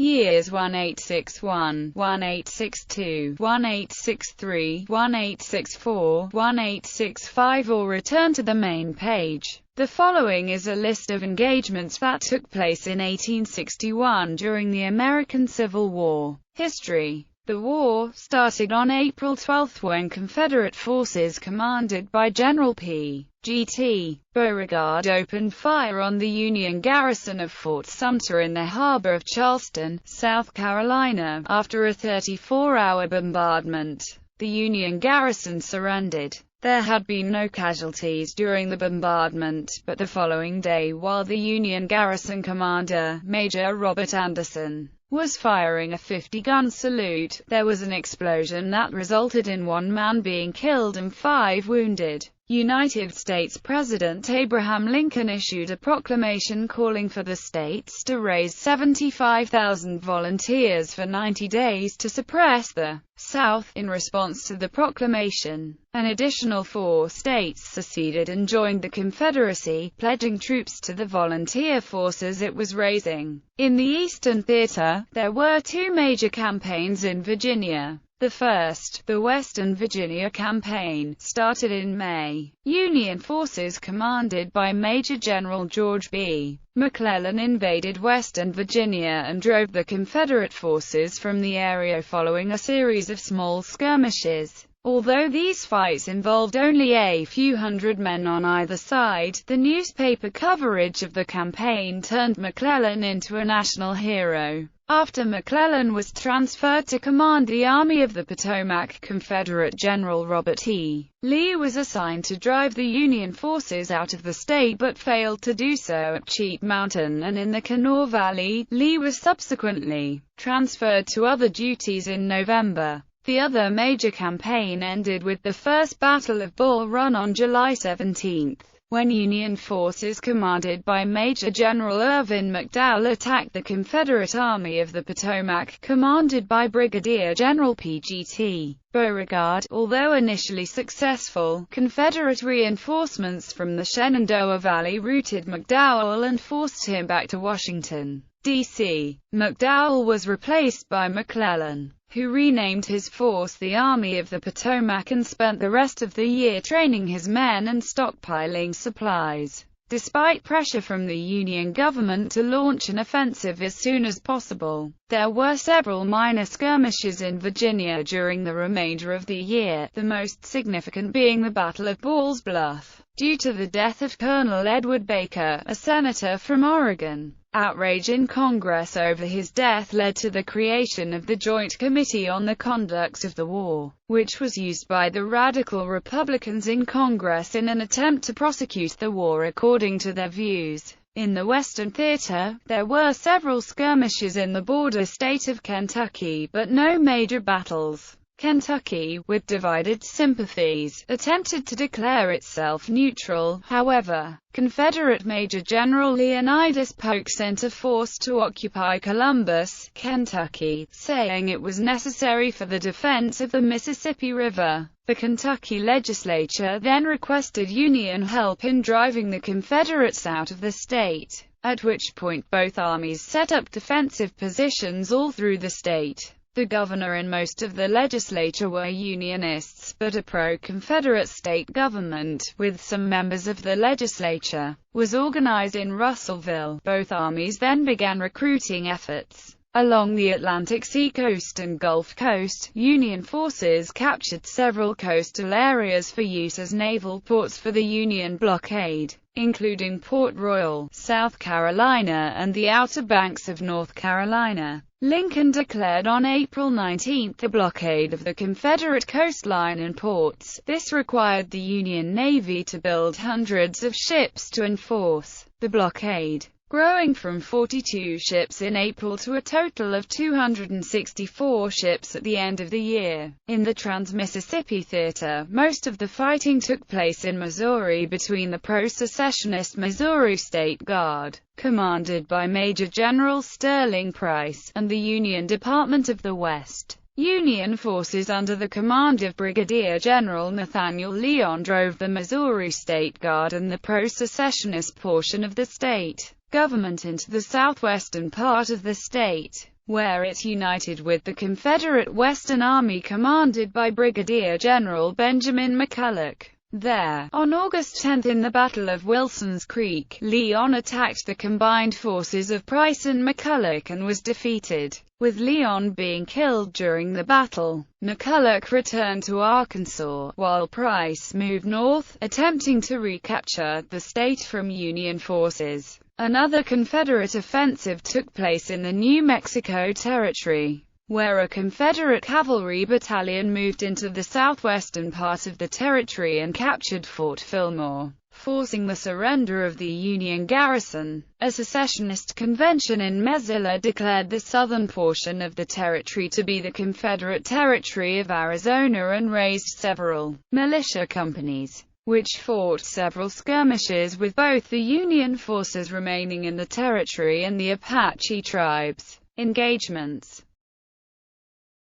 Years 1861, 1862, 1863, 1864, 1865, or return to the main page. The following is a list of engagements that took place in 1861 during the American Civil War. History. The war started on April 12 when Confederate forces commanded by General P.G.T. Beauregard opened fire on the Union garrison of Fort Sumter in the harbor of Charleston, South Carolina. After a 34-hour bombardment, the Union garrison surrendered. There had been no casualties during the bombardment, but the following day, while the Union garrison commander, Major Robert Anderson, was firing a 50-gun salute, there was an explosion that resulted in 1 man being killed and 5 wounded. United States President Abraham Lincoln issued a proclamation calling for the states to raise 75,000 volunteers for 90 days to suppress the South. In response to the proclamation, an additional 4 states seceded and joined the Confederacy, pledging troops to the volunteer forces it was raising. In the Eastern Theater, there were 2 major campaigns in Virginia. The first, the Western Virginia Campaign, started in May. Union forces commanded by Major General George B. McClellan invaded Western Virginia and drove the Confederate forces from the area following a series of small skirmishes. Although these fights involved only a few hundred men on either side, the newspaper coverage of the campaign turned McClellan into a national hero. After McClellan was transferred to command the Army of the Potomac, Confederate General Robert E. Lee was assigned to drive the Union forces out of the state but failed to do so at Cheat Mountain and in the Kanawha Valley. Lee was subsequently transferred to other duties in November. The other major campaign ended with the First Battle of Bull Run on July 17, when Union forces commanded by Major General Irvin McDowell attacked the Confederate Army of the Potomac, commanded by Brigadier General P.G.T. Beauregard. Although initially successful, Confederate reinforcements from the Shenandoah Valley routed McDowell and forced him back to Washington, D.C. McDowell was replaced by McClellan, who renamed his force the Army of the Potomac and spent the rest of the year training his men and stockpiling supplies. Despite pressure from the Union government to launch an offensive as soon as possible, there were several minor skirmishes in Virginia during the remainder of the year, the most significant being the Battle of Ball's Bluff. Due to the death of Colonel Edward Baker, a senator from Oregon, outrage in Congress over his death led to the creation of the Joint Committee on the Conduct of the War, which was used by the radical Republicans in Congress in an attempt to prosecute the war according to their views. In the Western Theater, there were several skirmishes in the border state of Kentucky, but no major battles. Kentucky, with divided sympathies, attempted to declare itself neutral. However, Confederate Major General Leonidas Polk sent a force to occupy Columbus, Kentucky, saying it was necessary for the defense of the Mississippi River. The Kentucky legislature then requested Union help in driving the Confederates out of the state, at which point both armies set up defensive positions all through the state. The governor and most of the legislature were Unionists, but a pro-Confederate state government, with some members of the legislature, was organized in Russellville. Both armies then began recruiting efforts. Along the Atlantic seacoast and Gulf Coast, Union forces captured several coastal areas for use as naval ports for the Union blockade, including Port Royal, South Carolina, and the Outer Banks of North Carolina. Lincoln declared on April 19 the blockade of the Confederate coastline and ports. This required the Union Navy to build hundreds of ships to enforce the blockade, growing from 42 ships in April to a total of 264 ships at the end of the year. In the Trans-Mississippi Theater, most of the fighting took place in Missouri between the pro-secessionist Missouri State Guard, commanded by Major General Sterling Price, and the Union Department of the West. Union forces under the command of Brigadier General Nathaniel Leon drove the Missouri State Guard and the pro-secessionist portion of the state government into the southwestern part of the state. where it united with the Confederate Western Army commanded by Brigadier General Benjamin McCulloch. There, on August 10 in the Battle of Wilson's Creek, Leon attacked the combined forces of Price and McCulloch and was defeated, with Leon being killed during the battle. McCulloch returned to Arkansas, while Price moved north, attempting to recapture the state from Union forces. Another Confederate offensive took place in the New Mexico Territory, where a Confederate cavalry battalion moved into the southwestern part of the territory and captured Fort Fillmore, forcing the surrender of the Union garrison. A secessionist convention in Mesilla declared the southern portion of the territory to be the Confederate Territory of Arizona and raised several militia companies, which fought several skirmishes with both the Union forces remaining in the territory and the Apache tribes. Engagements.